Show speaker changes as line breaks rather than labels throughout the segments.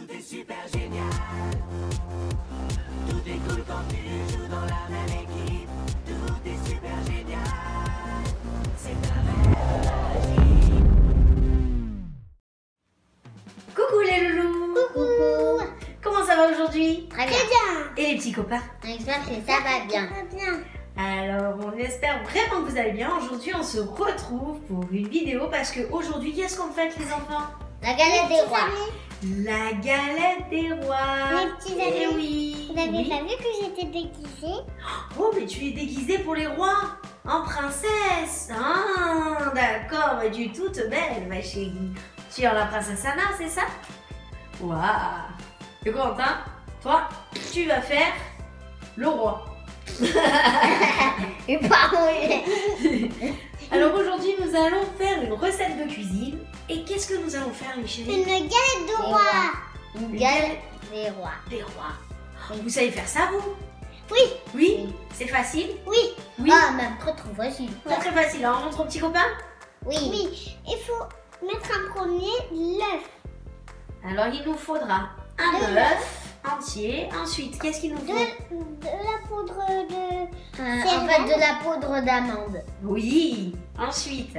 Tout est super génial. Tout est cool quand tu joues dans la même équipe. Tout est super génial. C'est un rêve magique.
Coucou les loulous.
Coucou.
Comment ça va aujourd'hui?
Très bien.
Et les petits copains?
J'espère que ça va bien.
Alors on espère vraiment que vous allez bien. Aujourd'hui on se retrouve pour une vidéo parce que aujourd'hui qu'est-ce qu'on fait les enfants?
La galette des rois.
La galette des rois.
Les petits amis.
Eh oui.
Vous avez
Oui.
pas vu que j'étais déguisée?
Oh mais tu es déguisée pour les rois, en princesse. Ah d'accord, mais tu es toute belle ma chérie. Tu es la princesse Anna, c'est ça? Waouh. Et Corentin, toi, tu vas faire le roi.
Et pas
Alors aujourd'hui, nous allons faire une recette de cuisine. Et qu'est-ce que nous allons faire, les chéris?
Une galette de roi. Une galette des rois.
Des rois.
Oui.
Vous savez faire ça, vous?
Oui.
Oui.
Oui.
C'est facile?
Oui.
Oui.
Ah, même trop facile.
Très très facile. Alors, on montre aux petits copains?
Oui. Oui. Il faut mettre en premier l'œuf.
Alors, il nous faudra un
De
œuf entier. Ensuite, qu'est-ce qu'il nous faut?
De la poudre de
En fait, de la poudre d'amande.
Oui. Ensuite,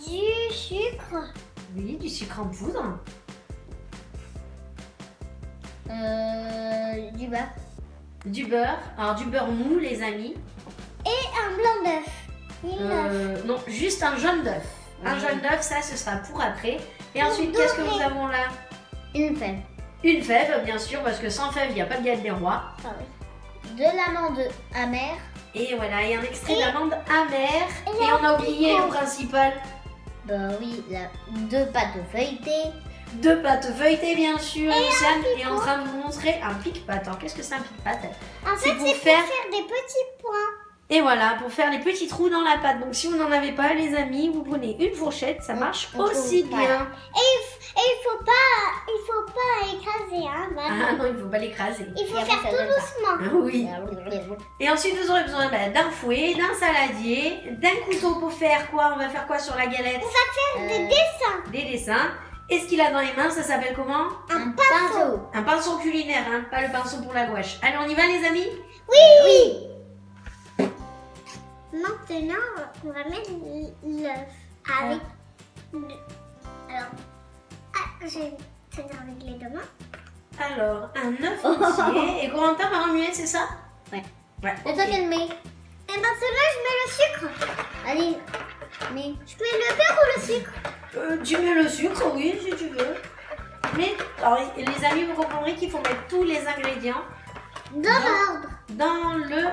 du sucre.
oui, du sucre en poudre.
Du beurre.
Du beurre. Alors, du beurre mou, les amis.
Et un blanc d'œuf. Une œuf.
Non, juste un jaune d'œuf. Un
Oui.
jaune d'œuf, ça, ce sera pour après. Et ensuite, qu'est-ce que nous avons là?
Une fève.
Une fève, bien sûr, parce que sans fève, il n'y a pas de galette des rois.
Ah oui.
De l'amande amère.
Et voilà, et un extrait d'amande amère.
et
Et on a oublié
l'abricot.
le principal.
Bah oui, deux pâtes feuilletées.
Deux pâtes feuilletées, bien sûr.
Et
Luciane
un
est en train de vous montrer un pic-pâte. Alors, qu'est-ce que c'est un pic-pâte?
En
C'est
fait,
pour
c'est
faire-
pour faire des petits points.
Et voilà, pour faire les petits trous dans la pâte. Donc, si vous n'en avez pas, les amis, vous prenez une fourchette. Ça marche
On
aussi
trouve pas.
bien.
Et il faut pas écraser, hein.
Ah non, il ne faut pas l'écraser.
Il faut
Et
faire
après, ça
tout
donne ça.
doucement.
Ah oui. Et ensuite, vous aurez besoin d'un fouet, d'un saladier, d'un couteau pour faire quoi? On va faire quoi sur la galette?
Faire des dessins.
Des dessins. Et ce qu'il a dans les mains, ça s'appelle comment?
Un
pinceau.
Un pinceau culinaire, hein, pas le pinceau pour la gouache. Allez, on y va les amis?
Oui. Maintenant, on va mettre l'œuf avec. Alors, je vais tenir avec les deux mains.
Alors, un œuf entier. Et Corentin va remuer, c'est ça?
Ouais.
Ouais.
Et toi,
ok.
qu'elle met?
Et maintenant, je mets le sucre.
Allez, mais.
Je mets le beurre ou le sucre?
Tu mets le sucre, oui, si tu veux. Mais, alors, les amis, vous comprendrez qu'il faut mettre tous les ingrédients
Dans l'ordre.
dans le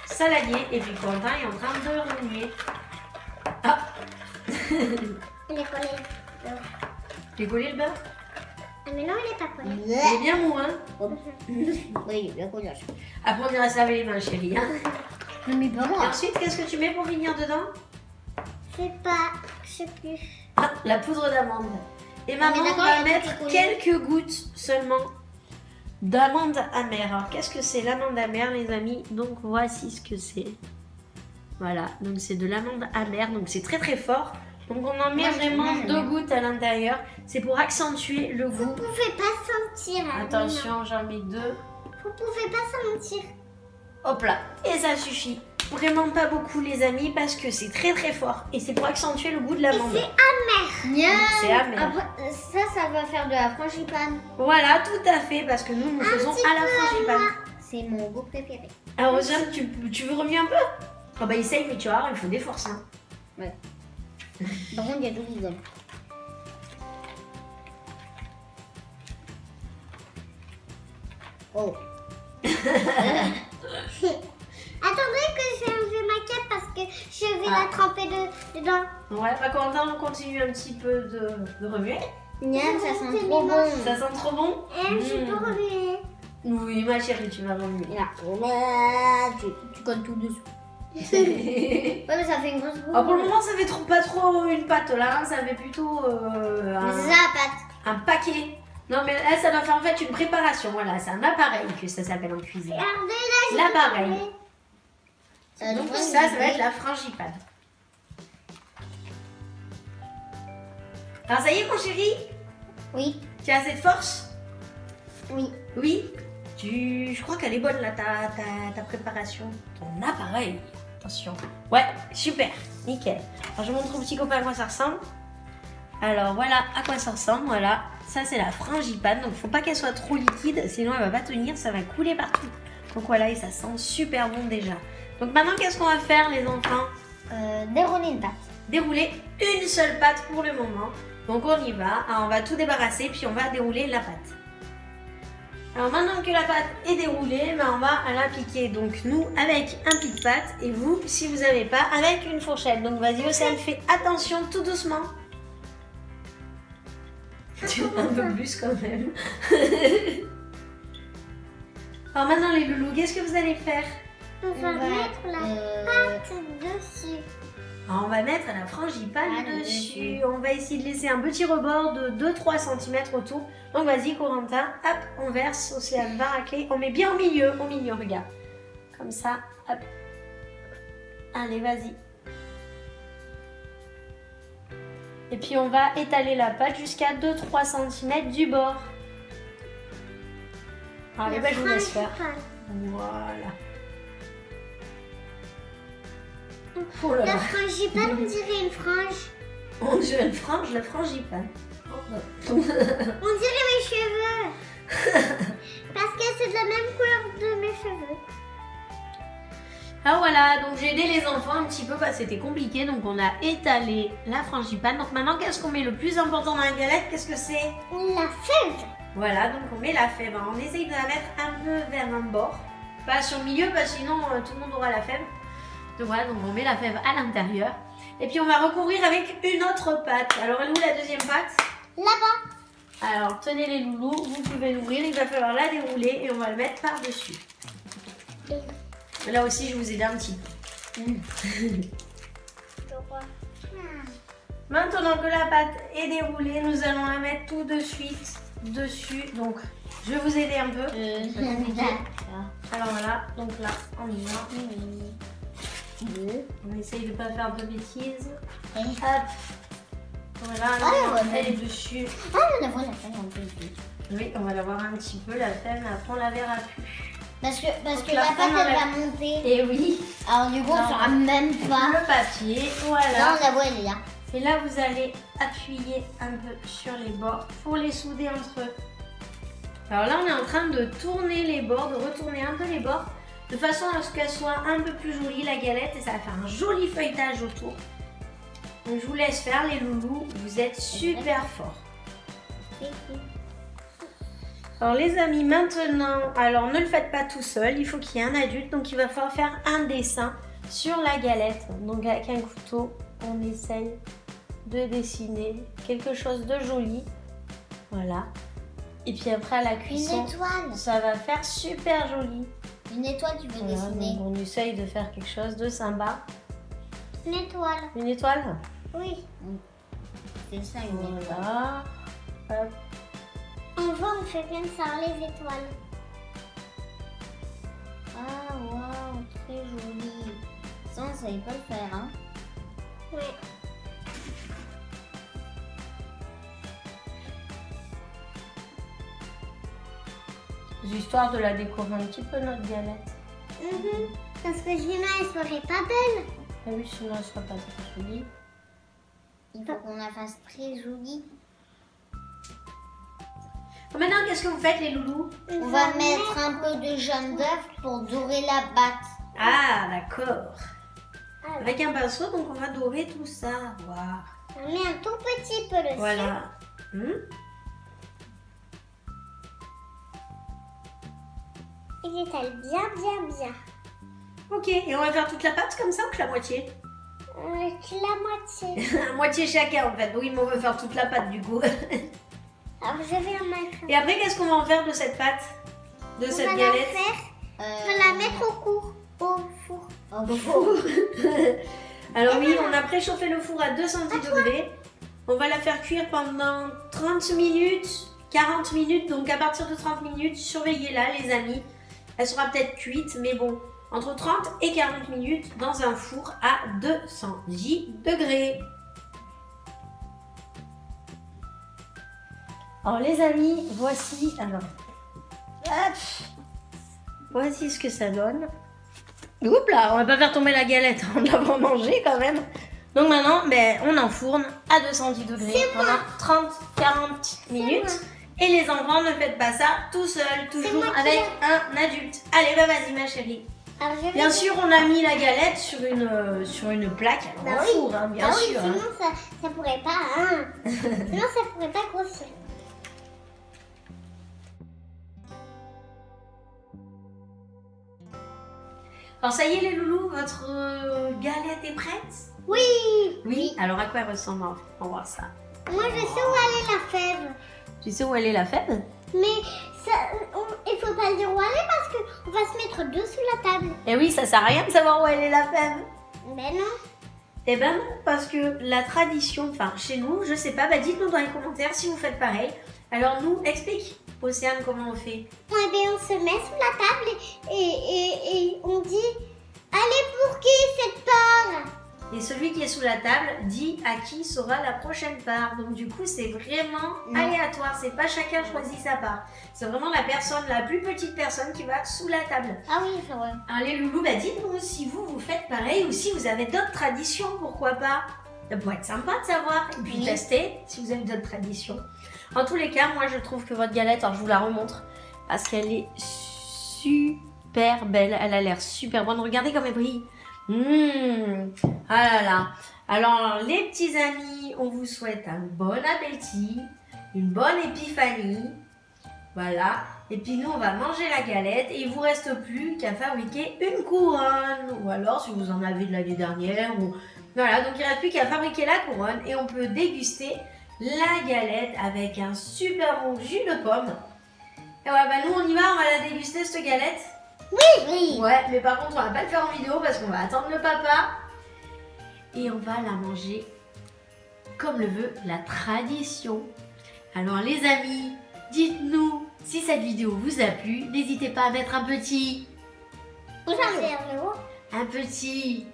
saladier. Et puis Corentin est en train de remuer. Ah,
Il est collé.
j'ai collé le beurre.
Ah, mais non, il est pas collé.
Il est bien mou, hein?
Oui, le collage.
Après, on ira se laver les mains, chérie. Hein?
Ne mets pas
Et
moi.
ensuite, qu'est-ce que tu mets pour finir dedans?
C'est pas. Je sais plus.
Ah, la poudre d'amande. Et maman
d'accord,
va
il y a
mettre
tout qui est collé.
quelques gouttes seulement d'amande amère. Alors, qu'est-ce que c'est l'amande amère, les amis? Donc, voici ce que c'est. Voilà, donc c'est de l'amande amère, donc c'est très très fort. Donc, on en met
Moi,
vraiment
j'aime
2
bien.
gouttes à l'intérieur. C'est pour accentuer le
Vous
goût.
pouvez pas sentir. hein,
Attention, j'en mets 2.
Nina. Vous pouvez pas sentir.
Hop là, et ça suffit. Vraiment pas beaucoup, les amis, parce que c'est très très fort. Et c'est pour accentuer le goût de
Et
l'amande.
c'est amer.
C'est amer.
Après, ça va faire de la frangipane.
Voilà, tout à fait, parce que nous, nous faisons
petit
à la
peu,
frangipane.
C'est mon goût préféré.
Alors, Jeanne, tu veux remuer un peu? Ah bah, essaye, mais tu vas voir, il faut des forces. Hein.
Ouais. Par contre, il y a tout qui donne. Oh.
Attendez que je vais enlever ma cape parce que je vais
Ah.
la tremper dedans.
Ouais, bah, Corentin, on continue un petit peu de remuer.
Miam, ça sent
C'est
trop
mignon.
bon.
Ça sent trop bon?
Je peux remuer.
Oui, ma chérie, tu vas remuer.
Là, tu colles tout dessous. Ouais, mais ça fait une grosse boule.
Alors, pour le moment, ça fait pas trop une pâte là, hein, ça fait plutôt
Mais c'est ça la pâte.
un paquet. Non, mais là, ça doit faire en fait une préparation. Voilà, c'est un appareil que ça s'appelle en cuisine.
Regardez là, j'ai
L'appareil.
trouvé.
Donc, ça va être la frangipane. Alors, ça y est, mon chéri?
Oui.
Tu as assez de force?
Oui.
Oui. Je crois qu'elle est bonne là, ta préparation. Ton appareil. Attention. Ouais, super. Nickel. Alors je montre au petit copain à quoi ça ressemble. Alors voilà à quoi ça ressemble. Voilà. Ça c'est la frangipane. Donc faut pas qu'elle soit trop liquide. Sinon elle va pas tenir. Ça va couler partout. Donc voilà. Et ça sent super bon déjà. Donc maintenant qu'est-ce qu'on va faire les enfants?
Dérouler une pâte.
Dérouler une seule pâte pour le moment. Donc on y va. Alors, on va tout débarrasser. Puis on va dérouler la pâte. Alors maintenant que la pâte est déroulée, on va la piquer. Donc nous avec un pique-pâte et vous, si vous n'avez pas, avec une fourchette. Donc vas-y Océane, fais attention tout doucement. Un peu plus quand même. Alors maintenant les loulous, qu'est-ce que vous allez faire?
On va mettre la pâte dessus.
Alors, on va mettre la frangipane dessus. On va essayer de laisser un petit rebord de 2-3 cm autour. Donc vas-y Corentin, hop, on verse, Océane va racler. On met bien au milieu, regarde. Comme ça, hop. Allez, vas-y. Et puis on va étaler la pâte jusqu'à 2-3 cm du bord. Allez, je vous laisse faire. Voilà. Oh là
La
là.
frangipane, on dirait une frange.
On dirait une frange, la frangipane.
On dirait mes cheveux. Parce que c'est de la même couleur de mes cheveux.
Alors voilà, donc j'ai aidé les enfants un petit peu parce que c'était compliqué. Donc on a étalé la frangipane. Donc maintenant, qu'est-ce qu'on met le plus important dans la galette? Qu'est-ce que c'est?
La fève.
Voilà, donc on met la fève. Alors, on essaye de la mettre un peu vers un bord. Pas sur le milieu parce que sinon tout le monde aura la fève. Donc voilà, donc on met la fève à l'intérieur. Et puis on va recouvrir avec une autre pâte. Alors elle est où la deuxième pâte?
Là-bas.
Alors tenez les loulous, vous pouvez l'ouvrir. Il va falloir la dérouler et on va le mettre par-dessus. Là aussi je vous aide un petit peu. Maintenant que la pâte est déroulée, nous allons la mettre tout de suite dessus. Donc je vais vous aider un peu. Alors voilà, donc là on y va. On essaye de ne pas faire de bêtises. Hop. Voilà, elle est dessus.
Ah, on la voit la fève un peu plus.
Oui, on va la voir un petit peu, la fève, mais après on la verra plus.
Parce que
la
la pâte,
femme,
elle
elle
va monter.
Et oui,
Alors du coup, on
Non.
ne saura même pas.
le papier,
Là,
voilà.
on la voit, elle est là.
Et là, vous allez appuyer un peu sur les bords pour les souder entre eux. Alors là, on est en train de tourner les bords, de retourner un peu les bords, de façon à ce qu'elle soit un peu plus jolie, la galette, et ça va faire un joli feuilletage autour. Donc je vous laisse faire les loulous, vous êtes super forts. Alors les amis, maintenant, alors ne le faites pas tout seul, il faut qu'il y ait un adulte, donc il va falloir faire un dessin sur la galette. Donc avec un couteau, on essaye de dessiner quelque chose de joli. Voilà. Et puis après à la cuisson,
Une étoile.
ça va faire super joli.
Une étoile, tu veux
Voilà,
dessiner.
donc on essaye de faire quelque chose de sympa.
Une étoile.
Une étoile?
Oui.
C'est ça, une étoile.
Voilà. Hop.
On voit, on fait bien ça, les étoiles.
Ah, waouh, très joli. Ça, on ne savait pas le faire, hein.
Oui.
Histoire de la décorer un petit peu notre galette.
Parce que sinon, elle serait pas belle.
Ah oui, sinon elle sera pas très jolie.
Il faut qu'on la fasse très jolie.
Maintenant, qu'est-ce que vous faites les loulous?
On va mettre un peu de jaune d'œuf pour dorer la pâte.
Ah, d'accord.
Ah,
Avec un pinceau, donc on va dorer tout ça. Waouh.
on met un tout petit peu dessus.
Voilà.
Il étale bien, bien, bien.
Ok, et on va faire toute la pâte comme ça ou que la moitié?
La moitié.
La moitié chacun en fait. Oui, mais on veut faire toute la pâte du coup.
Alors, je vais en mettre.
Et après, qu'est-ce qu'on va en faire de cette pâte? De
On
cette
va la
galette?
faire. On va la mettre au four.
Au four.
Alors oui, on a préchauffé le four à 200 degrés. On va la faire cuire pendant 30 minutes, 40 minutes. Donc à partir de 30 minutes, surveillez-la les amis. Elle sera peut-être cuite, mais bon, entre 30 et 40 minutes dans un four à 210 degrés. Alors les amis, voici alors Hop. Voici ce que ça donne. Oups là, on va pas faire tomber la galette avant de l'avoir mangée quand même. Donc maintenant, on enfourne à 210 degrés pendant 30-40 minutes. Et les enfants, ne faites pas ça tout seul, toujours avec un adulte. Allez, bah vas-y ma chérie.
Alors, je vais
Bien sûr, on a mis la galette sur une plaque au four, hein, bien sûr.
Sinon, ça pourrait pas. Hein. Sinon, ça pourrait pas grossir.
Alors ça y est les loulous, votre galette est prête?
Oui.
Oui. Alors à quoi elle ressemble? On va voir ça.
Moi, je sais où aller la fève.
Tu sais où elle est la fève?
Mais il faut pas le dire où aller parce qu'on va se mettre deux sous la table.
Eh oui, ça sert à rien de savoir où elle est la fève.
Ben non.
Eh ben non, parce que la tradition, enfin chez nous, je sais pas, bah dites-nous dans les commentaires si vous faites pareil. Alors nous, explique, Océane, comment on fait.
Eh bien, on se met sous la table et on dit allez pour qui cette part?
Et celui qui est sous la table dit à qui sera la prochaine part. Donc du coup, c'est vraiment aléatoire. C'est pas chacun choisit sa part. C'est vraiment la personne, la plus petite personne qui va sous la table.
Ah oui, c'est vrai.
Alors les loulous, bah dites-nous si vous faites pareil ou si vous avez d'autres traditions, pourquoi pas. Ça pourrait être sympa de savoir. Et puis tester si vous avez d'autres traditions. En tous les cas, moi je trouve que votre galette, alors je vous la remontre, parce qu'elle est super belle. Elle a l'air super bonne. Regardez comme elle brille. Ah là là. Alors les petits amis, on vous souhaite un bon appétit, une bonne épiphanie. Voilà. Et puis nous on va manger la galette et il vous reste plus qu'à fabriquer une couronne. Ou alors si vous en avez de l'année dernière. Voilà, donc il ne reste plus qu'à fabriquer la couronne et on peut déguster la galette avec un super bon jus de pomme. Et voilà, bah nous on y va, on va la déguster cette galette.
Oui.
Ouais, mais par contre, on va pas le faire en vidéo parce qu'on va attendre le papa. Et on va la manger comme le veut la tradition. Alors les amis, dites-nous si cette vidéo vous a plu. N'hésitez pas à mettre un petit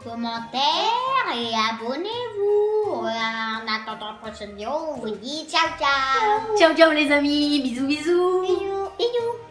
commentaire et abonnez-vous. En attendant la prochaine vidéo, on vous dit ciao ciao.
Ciao ciao les amis, bisous bisous.
Bisous.